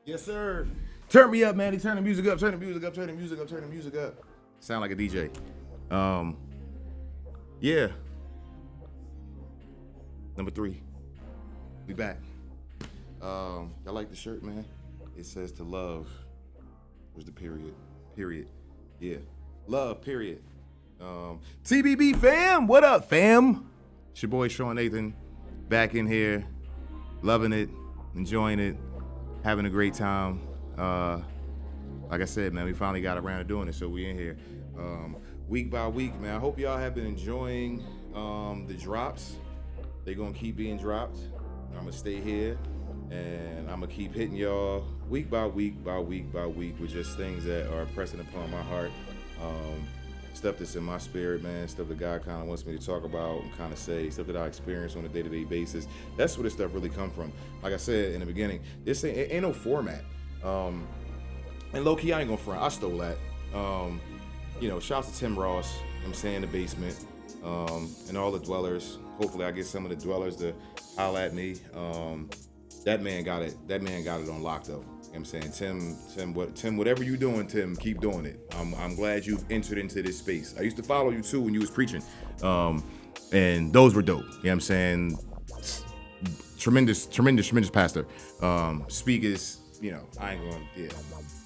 Yes, sir. Turn me up, Manny. Turn the music up. Turn the music up. Turn the music up. Turn the music up. Sound like a DJ. Um, yeah. Number 3. We back. I like the shirt, man. It says to love. Where's the period? Period. Yeah. Love, period. TBB fam, what up, fam? It's your boy Sean Nathan, back in here, loving it, enjoying it, having a great time. Like I said, man, we finally got around to doing it, so we in here. Week by week, man. I hope y'all have been enjoying the drops. They're gonna keep being dropped. I'm gonna stay here and I'm gonna keep hitting y'all week by week by week by week with just things that are pressing upon my heart. Stuff that's in my spirit, man, stuff that God kind of wants me to talk about and kind of say, stuff that I experience on a day-to-day basis. That's where this stuff really come from. Like I said in the beginning, this ain't no format. And low-key, I ain't gonna front. I stole that. Shouts to Tim Ross, I'm saying, the basement, and all the dwellers. Hopefully I get some of the dwellers to holler at me. That man got it on lock, though. You know what I'm saying? Tim, whatever you doing, Tim, keep doing it. I'm glad you've entered into this space. I used to follow you too when you was preaching. And those were dope. You know what I'm saying? Tremendous pastor. Speakers, I ain't going,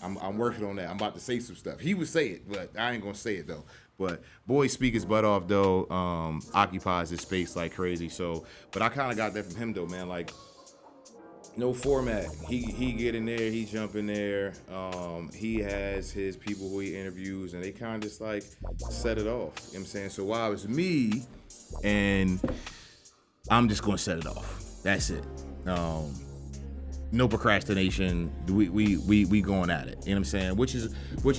I'm working on that. I'm about to say some stuff. He would say it, but I ain't gonna say it though. But boy, speak his butt off though. Occupies his space like crazy. So, but I kind of got that from him though, man. Like, no format. He get in there, he jump in there. He has his people who he interviews, and they kind of just like set it off. You know what I'm saying? So while it's me, and I'm just gonna set it off. That's it. No procrastination. We going at it. You know what I'm saying? Which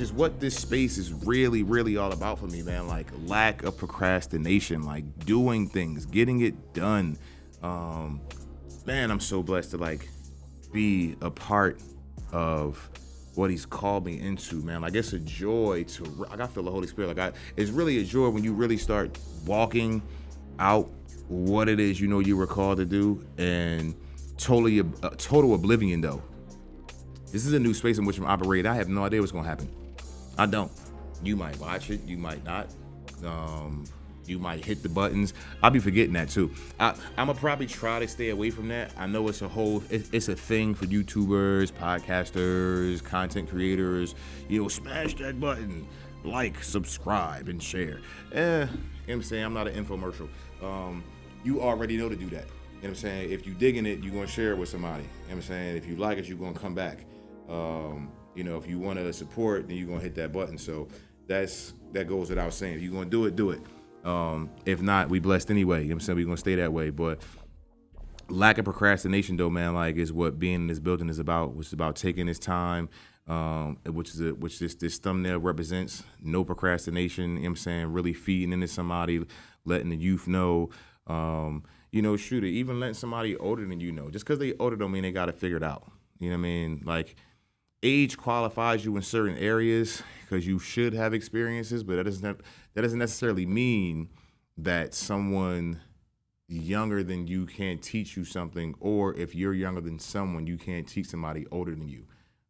is what this space is really, really all about for me, man. Like, lack of procrastination, like doing things, getting it done. Man, I'm so blessed to like be a part of what he's called me into, man. Like, it's a joy to, I feel the Holy Spirit. Like, it's really a joy when you really start walking out what it is you were called to do, and total oblivion though. This is a new space in which I'm operating. I have no idea what's gonna happen. I don't. You might watch it, you might not. You might hit the buttons. I'll be forgetting that too. I'm gonna probably try to stay away from that. I know it's a thing for YouTubers, podcasters, content creators. Smash that button, like, subscribe, and share. You know what I'm saying? I'm not an infomercial. You already know to do that. You know what I'm saying? If you digging it, you're gonna share it with somebody. You know what I'm saying? If you like it, you're gonna come back. If you want to support, then you're gonna hit that button. So that goes without saying. If you're gonna do it, do it. If not, we blessed anyway. You know what I'm saying? We're gonna stay that way. But lack of procrastination though, man, like, is what being in this building is about. Which is about taking this time, which this thumbnail represents. No procrastination, you know what I'm saying? Really feeding into somebody, letting the youth know. Shoot it, even letting somebody older than you know. Just because they older don't mean they got it figured out. You know what I mean? Like, age qualifies you in certain areas because you should have experiences, but that doesn't necessarily mean that someone younger than you can't teach you something, or if you're younger than someone, you can't teach somebody older than you.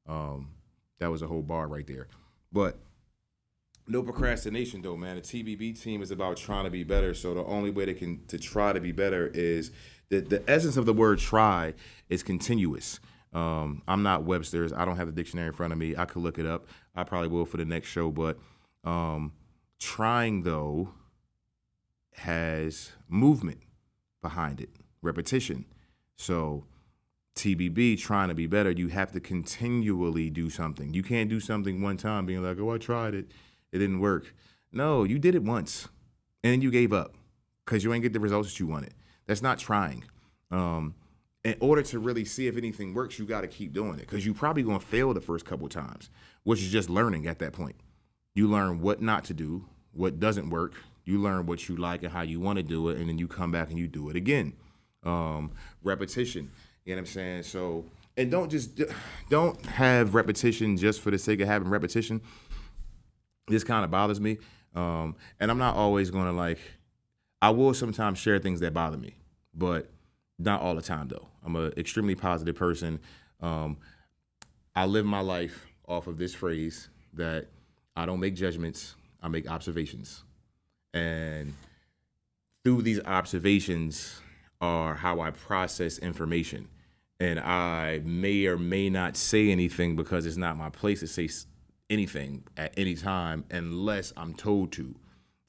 That was a whole bar right there. But no procrastination though, man. The TBB team is about trying to be better. So the only way to try to be better is the essence of the word try is continuous. I'm not Webster's. I don't have the dictionary in front of me. I could look it up. I probably will for the next show. But trying though has movement behind it, repetition. So TBB, trying to be better, you have to continually do something. You can't do something one time being like, oh, I tried it. It didn't work. No, you did it once, and then you gave up because you ain't get the results that you wanted. That's not trying. In order to really see if anything works, you got to keep doing it because you're probably going to fail the first couple of times, which is just learning at that point. You learn what not to do, what doesn't work. You learn what you like and how you want to do it, and then you come back and you do it again. Repetition, you know what I'm saying? So, and don't have repetition just for the sake of having repetition. This kind of bothers me. And I'm not always going to I will sometimes share things that bother me, but not all the time though. I'm an extremely positive person. I live my life off of this phrase that I don't make judgments, I make observations. And through these observations are how I process information. And I may or may not say anything because it's not my place to say anything at any time unless I'm told to,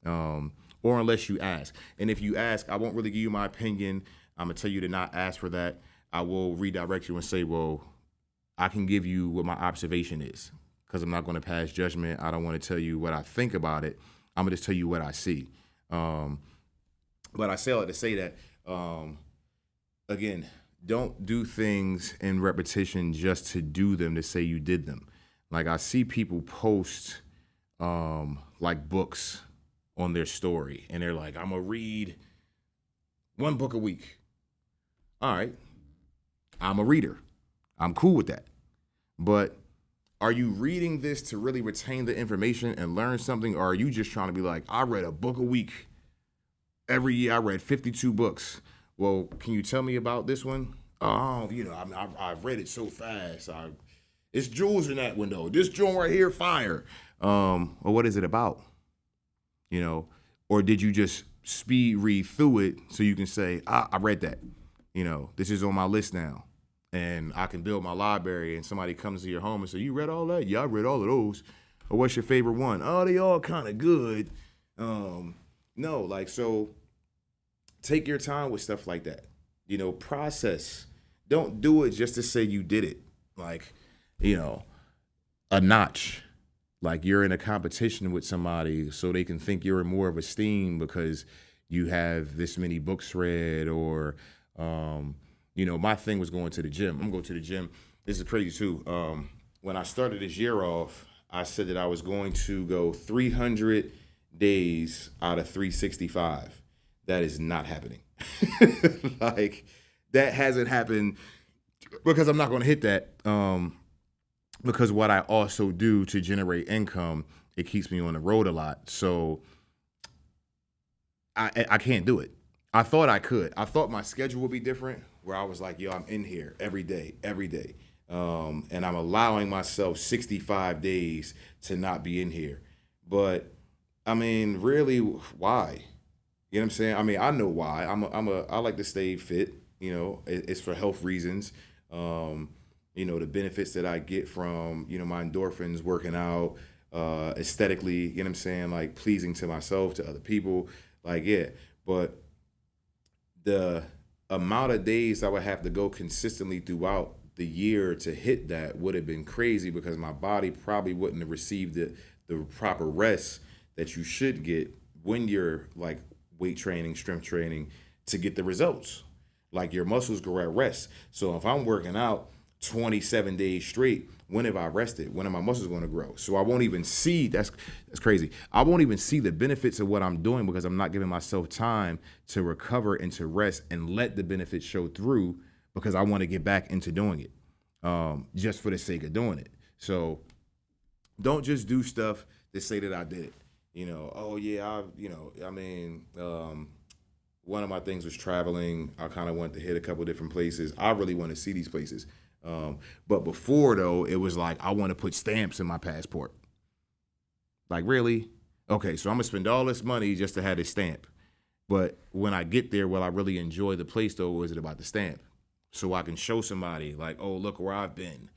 or unless you ask. And if you ask, I won't really give you my opinion. I'm gonna tell you to not ask for that. I will redirect you and say, well, I can give you what my observation is because I'm not going to pass judgment. I don't want to tell you what I think about it. I'm going to just tell you what I see. But I say all that to say that, again, don't do things in repetition just to do them, to say you did them. Like I see people post like books on their story and they're like, I'm going to read one book a week. All right. I'm a reader. I'm cool with that. But are you reading this to really retain the information and learn something? Or are you just trying to be like, I read a book a week. Every year I read 52 books. Well, can you tell me about this one? Oh, I've read it so fast. It's jewels in that window. This joint right here, fire. Or what is it about? Or did you just speed read through it so you can say, I read that. This is on my list now. And I can build my library and somebody comes to your home and say, you read all that? Yeah, I read all of those. Or what's your favorite one? Oh, they all kind of good. So take your time with stuff like that. Process. Don't do it just to say you did it. Like, a notch. Like you're in a competition with somebody so they can think you're in more of esteem because you have this many books read or, my thing was going to the gym. I'm going to the gym. This is crazy too. When I started this year off, I said that I was going to go 300 days out of 365. That is not happening. Like that hasn't happened because I'm not going to hit that. Because what I also do to generate income, it keeps me on the road a lot. So I can't do it. I thought I could. I thought my schedule would be different where I was like, yo, I'm in here every day. And I'm allowing myself 65 days to not be in here. But I mean, really, why? You know what I'm saying? I mean, I know why. I like to stay fit. It's for health reasons. The benefits that I get from, my endorphins, working out, aesthetically, you know what I'm saying? Like pleasing to myself, to other people. Like, yeah. But the amount of days I would have to go consistently throughout the year to hit that would have been crazy because my body probably wouldn't have received the proper rest that you should get when you're like weight training, strength training to get the results. Like your muscles grow at rest. So if I'm working out 27 days straight, when have I rested? When are my muscles going to grow? So I won't even see, that's crazy. I won't even see the benefits of what I'm doing because I'm not giving myself time to recover and to rest and let the benefits show through because I want to get back into doing it just for the sake of doing it. So don't just do stuff to say that I did it. One of my things was traveling. I kind of wanted to hit a couple different places. I really want to see these places. But before, though, it was like, I want to put stamps in my passport. Like, really? Okay, so I'm going to spend all this money just to have this stamp. But when I get there, will I really enjoy the place, though, or is it about the stamp? So I can show somebody, like, oh, look where I've been.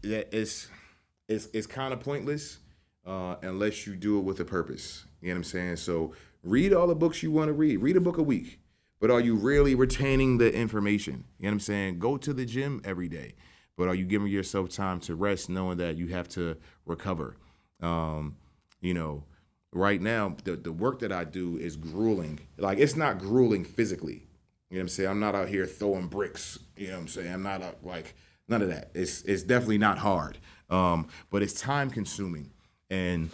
It's kind of pointless unless you do it with a purpose. You know what I'm saying? So read all the books you want to read. Read a book a week. But are you really retaining the information? You know what I'm saying? Go to the gym every day. But are you giving yourself time to rest knowing that you have to recover? Right now, the work that I do is grueling. Like, it's not grueling physically. You know what I'm saying? I'm not out here throwing bricks. You know what I'm saying? I'm not like none of that. It's definitely not hard. But it's time consuming and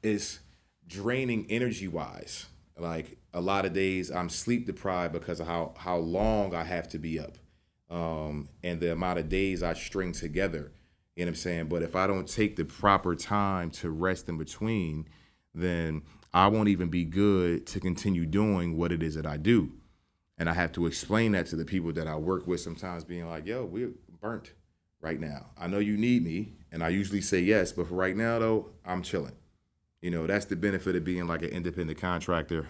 it's draining energy wise. Like a lot of days I'm sleep deprived because of how long I have to be up. And the amount of days I string together. You know what I'm saying? But if I don't take the proper time to rest in between, then I won't even be good to continue doing what it is that I do. And I have to explain that to the people that I work with sometimes being like, yo, we're burnt right now. I know you need me, and I usually say yes, but for right now though, I'm chilling. That's the benefit of being like an independent contractor.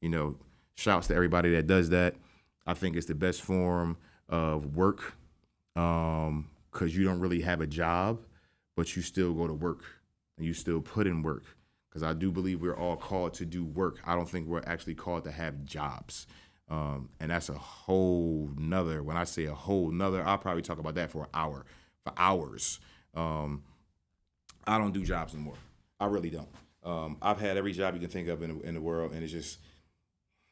You know, shouts to everybody that does that. I think it's the best form of work because you don't really have a job, but you still go to work and you still put in work. Because I do believe we're all called to do work. I don't think we're actually called to have jobs. And that's a whole nother, when I say a whole nother, I'll probably talk about that for an hour, for hours. I don't do jobs anymore. I really don't. I've had every job you can think of in the world, and it's just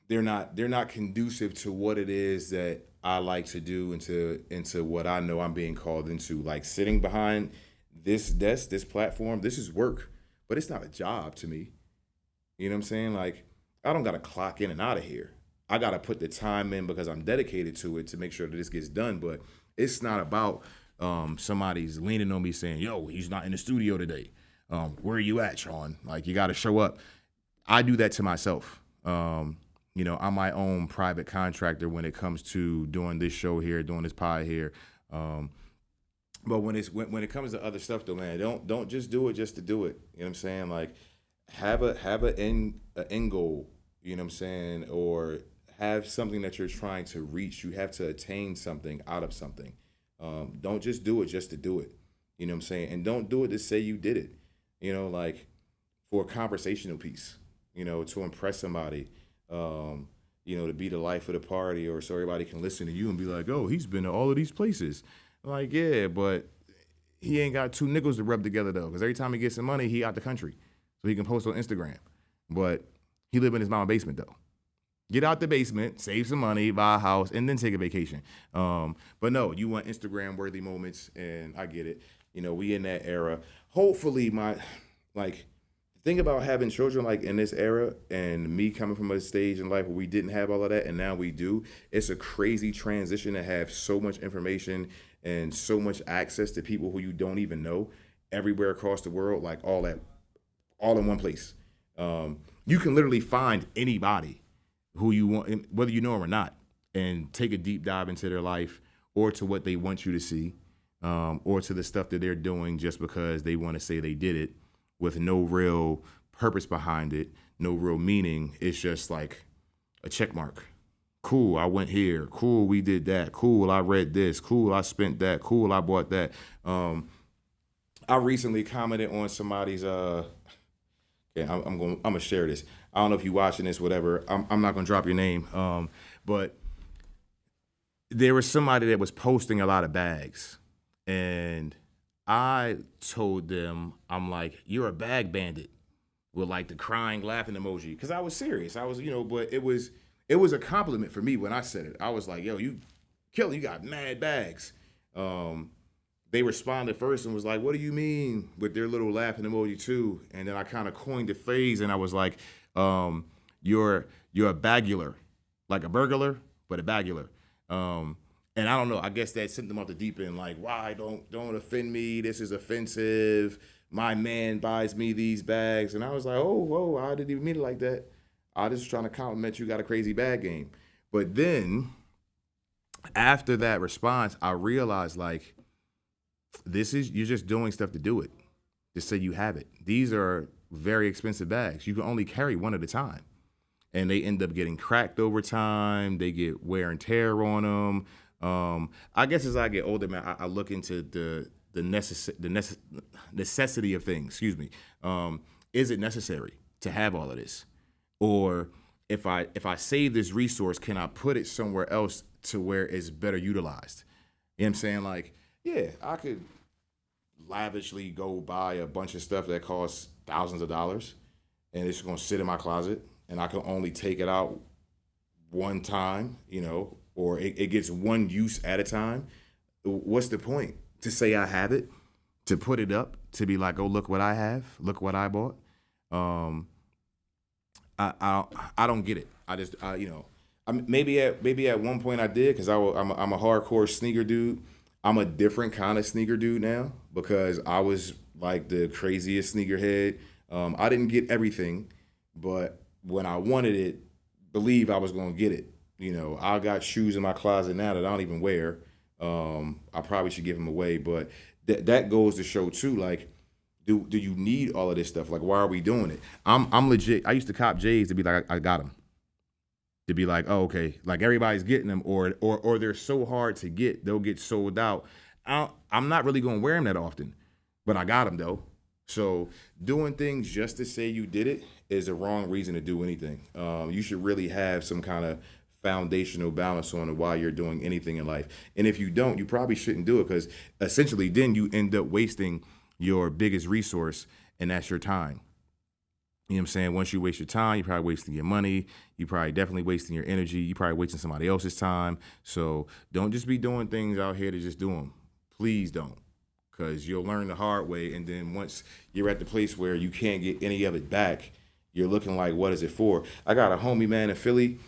they're not conducive to what it is that I like to do into what I know I'm being called into. Like sitting behind this desk, this platform, this is work, but it's not a job to me. You know what I'm saying? Like I don't gotta clock in and out of here. I gotta put the time in because I'm dedicated to it to make sure that this gets done. But it's not about somebody's leaning on me saying, "Yo, he's not in the studio today. Where are you at, Sean? Like you got to show up." I do that to myself. I'm my own private contractor when it comes to doing this show here, doing this pod here. But when it comes to other stuff though, man, don't just do it just to do it. You know what I'm saying? Like have an end goal. You know what I'm saying? Or have something that you're trying to reach. You have to attain something out of something. Don't just do it just to do it. You know what I'm saying? And don't do it to say you did it. Like for a conversational piece. To impress somebody. To be the life of the party, or so everybody can listen to you and be like, "Oh, he's been to all of these places." Like, yeah, but he ain't got two nickels to rub together though, because every time he gets some money, he out the country, so he can post on Instagram. But he live in his mama's basement though. Get out the basement, save some money, buy a house, and then take a vacation. But no, you want Instagram worthy moments, and I get it. We in that era. Hopefully, like think about having children like in this era, and me coming from a stage in life where we didn't have all of that and now we do. It's a crazy transition to have so much information and so much access to people who you don't even know everywhere across the world, like all in one place. You can literally find anybody who you want, whether you know them or not, and take a deep dive into their life or to what they want you to see, or to the stuff that they're doing just because they want to say they did it, with no real purpose behind it, no real meaning. It's just like a check mark. Cool, I went here. Cool, we did that. Cool, I read this. Cool, I spent that. Cool, I bought that. I recently commented on somebody's. I'm gonna share this. I don't know if you're watching this, whatever. I'm not gonna drop your name. But there was somebody that was posting a lot of bags, and I told them, I'm like, "You're a bag bandit," with like the crying, laughing emoji, because I was serious. I was, but it was a compliment for me when I said it. I was like, "Yo, you killing, you got mad bags." They responded first and was like, "What do you mean?" with their little laughing emoji too. And then I kind of coined the phrase, and I was like, "You're a bagular, like a burglar, but a bagular." And I don't know. I guess that sent them off the deep end. Like, why don't offend me? This is offensive. My man buys me these bags, and I was like, oh, whoa, I didn't even mean it like that. I just was trying to compliment you. Got a crazy bag game. But then after that response, I realized like, you're just doing stuff to do it. Just say you have it. These are very expensive bags. You can only carry one at a time, and they end up getting cracked over time. They get wear and tear on them. I guess as I get older, man, I look into the necessity of things. Excuse me. Is it necessary to have all of this, or if I save this resource, can I put it somewhere else to where it's better utilized? You know what I'm saying? Like, yeah, I could lavishly go buy a bunch of stuff that costs thousands of dollars, and it's gonna sit in my closet, and I can only take it out one time, or it gets one use at a time. What's the point? To say I have it, to put it up, to be like, oh, look what I have, look what I bought. I don't get it. Maybe at one point I did, because I'm a hardcore sneaker dude. I'm a different kind of sneaker dude now because I was like the craziest sneakerhead. I didn't get everything, but when I wanted it, believe I was gonna get it. I got shoes in my closet now that I don't even wear. I probably should give them away, but that goes to show too, like, do you need all of this stuff? Like, why are we doing it? I'm legit. I used to cop J's to be like, I got them. To be like, oh, okay, like everybody's getting them, or they're so hard to get, they'll get sold out. I'm not really gonna wear them that often, but I got them though. So doing things just to say you did it is a wrong reason to do anything. You should really have some kind of foundational balance on why you're doing anything in life. And if you don't, you probably shouldn't do it, because essentially then you end up wasting your biggest resource, and that's your time. You know what I'm saying? Once you waste your time, you're probably wasting your money. You probably definitely wasting your energy. You probably wasting somebody else's time. So don't just be doing things out here to just do them. Please don't, because you'll learn the hard way. And then once you're at the place where you can't get any of it back, you're looking like, what is it for? I got a homie, man, in Philly.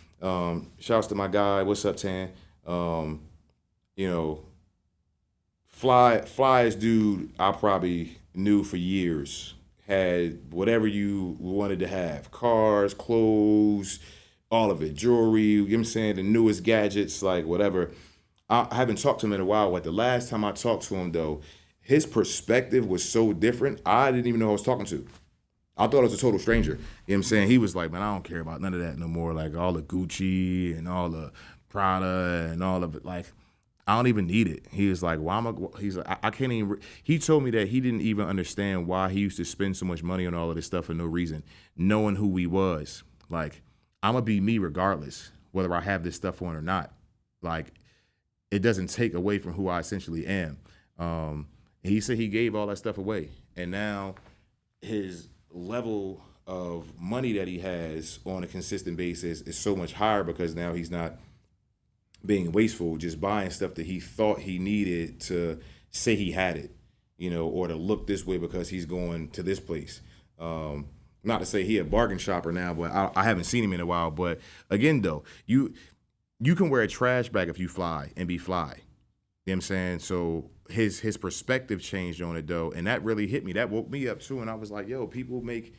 Shouts to my guy. What's up, Tan? You know, flyest dude I probably knew for years. Had whatever you wanted to have: cars, clothes, all of it, jewelry. You know what I'm saying? The newest gadgets, like whatever. I haven't talked to him in a while. Like the last time I talked to him, though, his perspective was so different. I didn't even know who I was talking to. I thought it was a total stranger. You know what I'm saying? He was like, man, I don't care about none of that no more. Like all the Gucci and all the Prada and all of it. Like, I don't even need it. He was like, why am I? He's like, I can't even. He told me that he didn't even understand why he used to spend so much money on all of this stuff for no reason, knowing who he was. Like, I'm gonna be me regardless, whether I have this stuff on or not. Like, it doesn't take away from who I essentially am. He said he gave all that stuff away, and now his level of money that he has on a consistent basis is so much higher, because now he's not being wasteful, just buying stuff that he thought he needed to say he had it, or to look this way because he's going to this place. Not to say he a bargain shopper now, but I haven't seen him in a while. But again, though, you can wear a trash bag if you fly and be fly. You know what I'm saying? So his perspective changed on it, though, and that really hit me. That woke me up too, and I was like, yo, people make,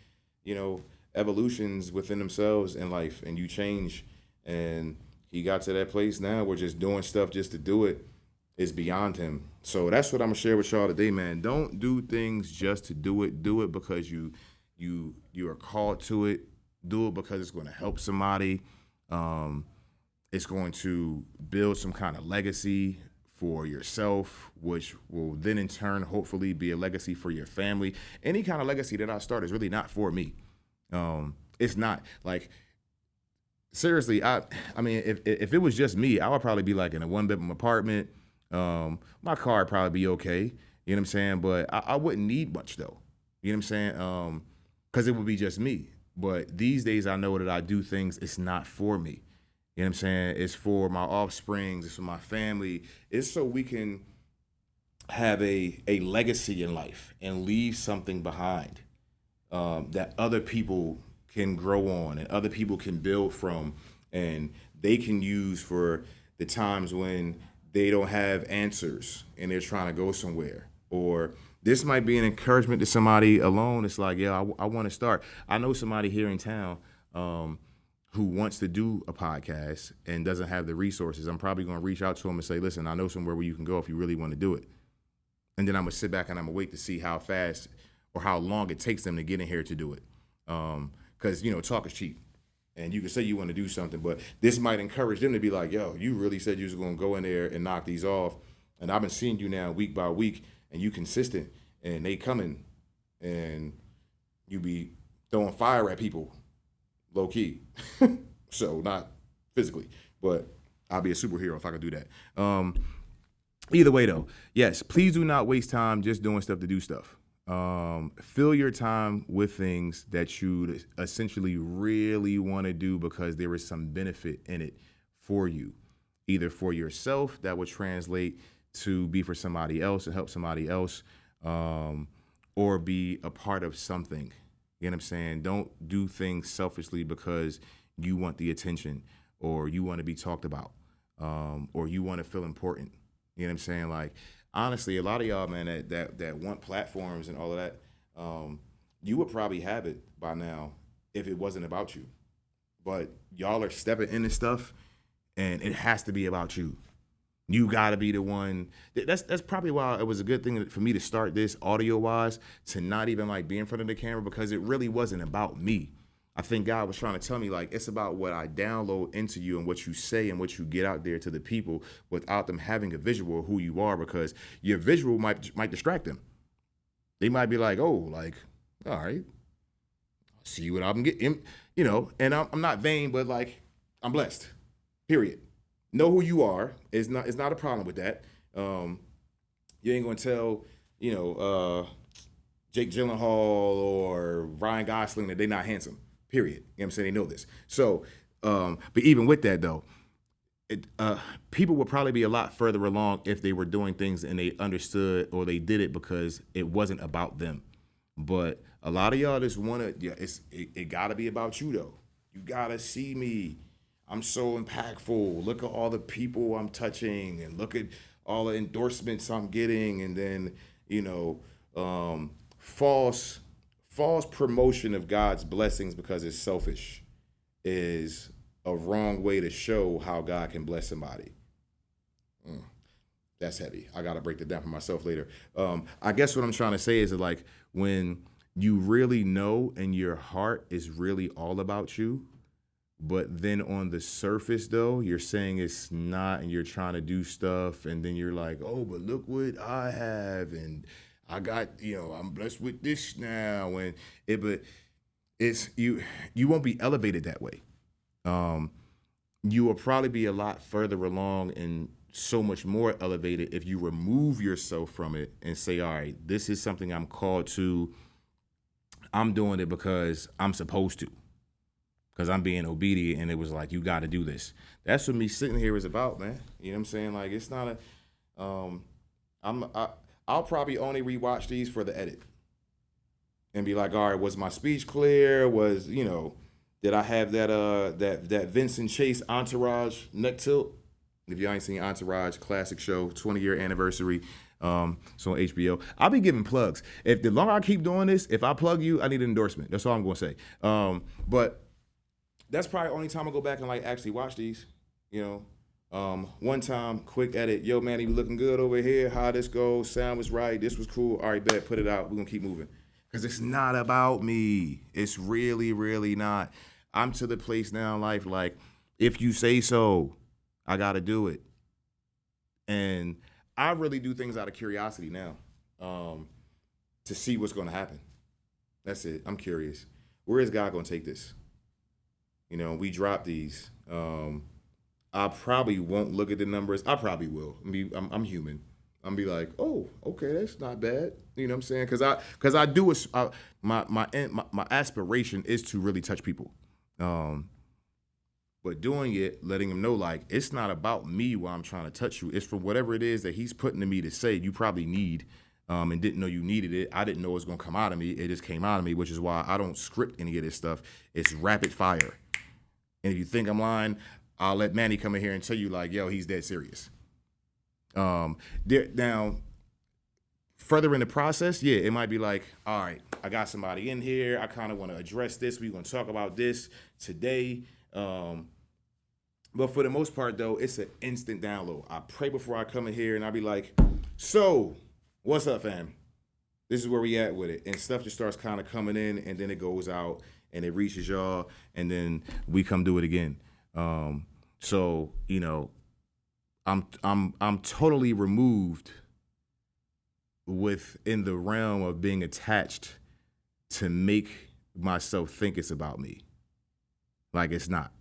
evolutions within themselves in life, and you change. And he got to that place now where just doing stuff just to do it is beyond him. So that's what I'm gonna share with y'all today, man. Don't do things just to do it. Do it because you are called to it. Do it because it's going to help somebody. It's going to build some kind of legacy for yourself, which will then in turn hopefully be a legacy for your family. Any kind of legacy that I start is really not for me. It's not like, seriously, I mean, if it was just me, I would probably be like in a 1-bedroom apartment. My car would probably be okay. You know what I'm saying? But I wouldn't need much though. You know what I'm saying? Because it would be just me. But these days I know that I do things, it's not for me. You know what I'm saying? It's for my offsprings, it's for my family. It's so we can have a legacy in life and leave something behind, that other people can grow on and other people can build from, and they can use for the times when they don't have answers and they're trying to go somewhere. Or this might be an encouragement to somebody alone. It's like, yeah, I want to start. I know somebody here in town who wants to do a podcast and doesn't have the resources. I'm probably going to reach out to them and say, listen, I know somewhere where you can go if you really want to do it. And then I'm going to sit back and I'm going to wait to see how fast or how long it takes them to get in here to do it. Because, talk is cheap. And you can say you want to do something, but this might encourage them to be like, yo, you really said you was going to go in there and knock these off. And I've been seeing you now week by week, and you consistent, and they coming, and you be throwing fire at people, low key. So not physically, but I'll be a superhero if I could do that. Either way, though, yes, please do not waste time just doing stuff to do stuff. Fill your time with things that you essentially really want to do because there is some benefit in it for you, either for yourself that would translate to be for somebody else and help somebody else, or be a part of something. You know what I'm saying? Don't do things selfishly because you want the attention or you want to be talked about, or you want to feel important. You know what I'm saying? Like, honestly, a lot of y'all, man, that want platforms and all of that, you would probably have it by now if it wasn't about you. But y'all are stepping into stuff, and it has to be about you. You got to be the one. That's probably why it was a good thing for me to start this audio wise, to not even like be in front of the camera, because it really wasn't about me. I think God was trying to tell me, like, it's about what I download into you and what you say and what you get out there to the people without them having a visual of who you are, because your visual might distract them. They might be like, oh, like, all right, see what I'm getting, and I'm not vain, but like, I'm blessed, period. Know who you are. It's not a problem with that. You ain't gonna tell, you know, Jake Gyllenhaal or Ryan Gosling that they're not handsome. Period. You know what I'm saying? They know this. So, but even with that though, people would probably be a lot further along if they were doing things and they understood, or they did it because it wasn't about them. But a lot of y'all just wanna, yeah, it gotta be about you though. You gotta see me. I'm so impactful. Look at all the people I'm touching, and look at all the endorsements I'm getting, and then you know, false promotion of God's blessings because it's selfish is a wrong way to show how God can bless somebody. Mm, that's heavy. I gotta break that down for myself later. I guess what I'm trying to say is that, like, when you really know and your heart is really all about you, but then on the surface though you're saying it's not, and you're trying to do stuff, and then you're like, oh, but look what I have, and I got, I'm blessed with this now, and but it's you won't be elevated that way. um you will probably be a lot further along and so much more elevated if you remove yourself from it and say, all right, this is something I'm called to. I'm doing it because I'm supposed to, because I'm being obedient, and it was like, you got to do this. That's what me sitting here is about, man. You know what I'm saying? Like, it's not a, I'll probably only rewatch these for the edit and be like, all right, was my speech clear? Did I have that Vincent Chase Entourage neck tilt? If y'all ain't seen Entourage, classic show, 20-year anniversary. So on HBO, I'll be giving plugs. If the longer I keep doing this, if I plug you, I need an endorsement. That's all I'm gonna say. But that's probably the only time I go back and like actually watch these. One time, quick edit. Yo, man, you looking good over here. How this goes? Sound was right. This was cool. All right, bet. Put it out. We're gonna keep moving. Cause it's not about me. It's really, really not. I'm to the place now in life, like, if you say so, I gotta do it. And I really do things out of curiosity now, to see what's gonna happen. That's it. I'm curious. Where is God gonna take this? We drop these. I probably won't look at the numbers. I probably will. I'm human. I'm be like, oh, okay, that's not bad. You know what I'm saying? Because I do it. My aspiration is to really touch people. But doing it, letting them know, like, it's not about me while I'm trying to touch you. It's for whatever it is that he's putting to me to say you probably need, and didn't know you needed it. I didn't know it was going to come out of me. It just came out of me, which is why I don't script any of this stuff. It's rapid fire. And if you think I'm lying, I'll let Manny come in here and tell you, like, yo, he's dead serious. Now, further in the process, yeah, it might be like, all right, I got somebody in here. I kind of want to address this. We're going to talk about this today. But for the most part, though, it's an instant download. I pray before I come in here, and I'll be like, so, what's up, fam? This is where we at with it. And stuff just starts kind of coming in, and then it goes out, and it reaches y'all, and then we come do it again. So, I'm totally removed within the realm of being attached to make myself think it's about me. Like, it's not.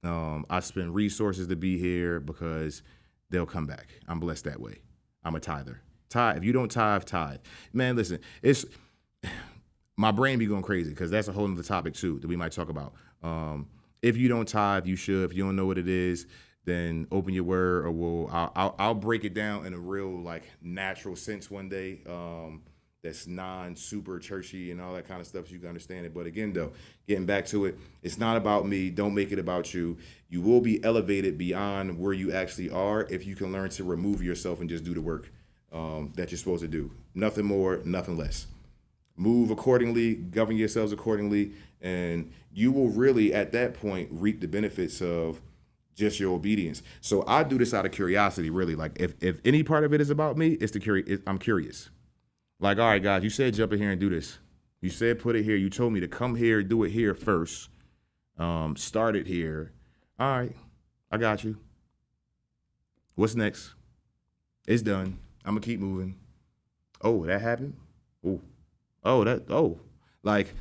I spend resources to be here because they'll come back. I'm blessed that way. I'm a tither. Tithe. If you don't tithe. Man, listen, it's my brain be going crazy because that's a whole other topic too that we might talk about. If you don't tithe, you should. If you don't know what it is, then open your word, or I'll break it down in a real, like, natural sense one day. That's non-super churchy and all that kind of stuff, so you can understand it. But again, though, getting back to it, it's not about me. Don't make it about you. You will be elevated beyond where you actually are if you can learn to remove yourself and just do the work that you're supposed to do. Nothing more, nothing less. Move accordingly, govern yourselves accordingly, and you will really, at that point, reap the benefits of just your obedience. So I do this out of curiosity, really. Like if any part of it is about me, it's I'm curious. Like, all right, guys, you said jump in here and do this. You said put it here. You told me to come here, do it here first. Start it here. All right, I got you. What's next? It's done. I'm gonna keep moving. Oh, that happened? Oh, like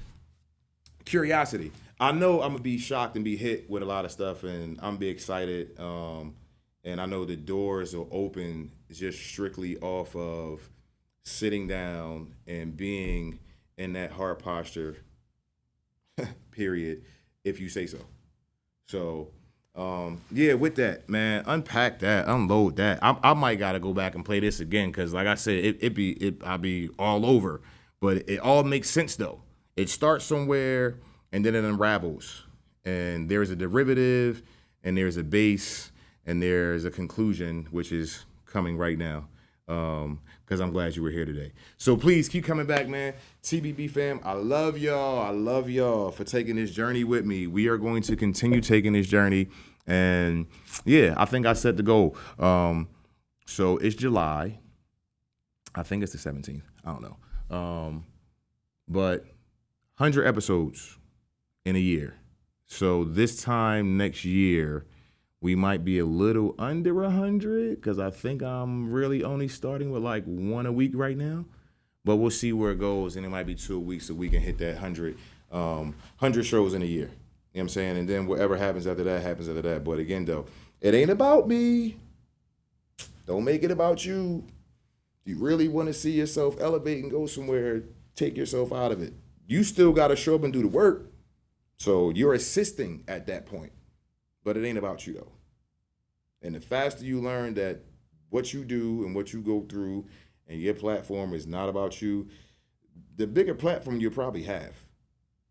curiosity. I know I'm gonna be shocked and be hit with a lot of stuff, and I'm gonna be excited. And I know the doors will open just strictly off of sitting down and being in that heart posture. Period. If you say so. So, yeah, with that, man, unpack that, unload that. I might gotta go back and play this again because, like I said, I'll be all over. But it all makes sense though. It starts somewhere and then it unravels, and there's a derivative, and there's a base, and there's a conclusion, which is coming right now. Because I'm glad you were here today. So please keep coming back, man. TBB fam, I love y'all. I love y'all for taking this journey with me. We are going to continue taking this journey. And yeah, I think I set the goal. So it's July. I think it's the 17th. I don't know. But 100 episodes in a year. So this time next year, we might be a little under 100 because I think I'm really only starting with like one a week right now. But we'll see where it goes, and it might be 2 weeks so we can hit that 100 shows in a year. You know what I'm saying? And then whatever happens after that happens after that. But again, though, it ain't about me. Don't make it about you. You really want to see yourself elevate and go somewhere, take yourself out of it. You still got to show up and do the work. So you're assisting at that point. But it ain't about you, though. And the faster you learn that what you do and what you go through and your platform is not about you, the bigger platform you'll probably have.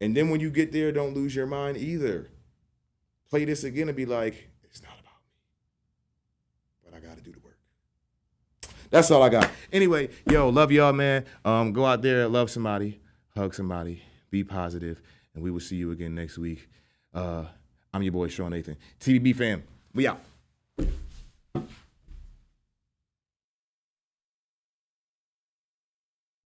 And then when you get there, don't lose your mind either. Play this again and be like, it's not about me, but I got to do the work. That's all I got. Anyway, yo, love y'all, man. Go out there, love somebody, hug somebody, be positive, and we will see you again next week. I'm your boy, Sean Nathan. TBB fam, we out.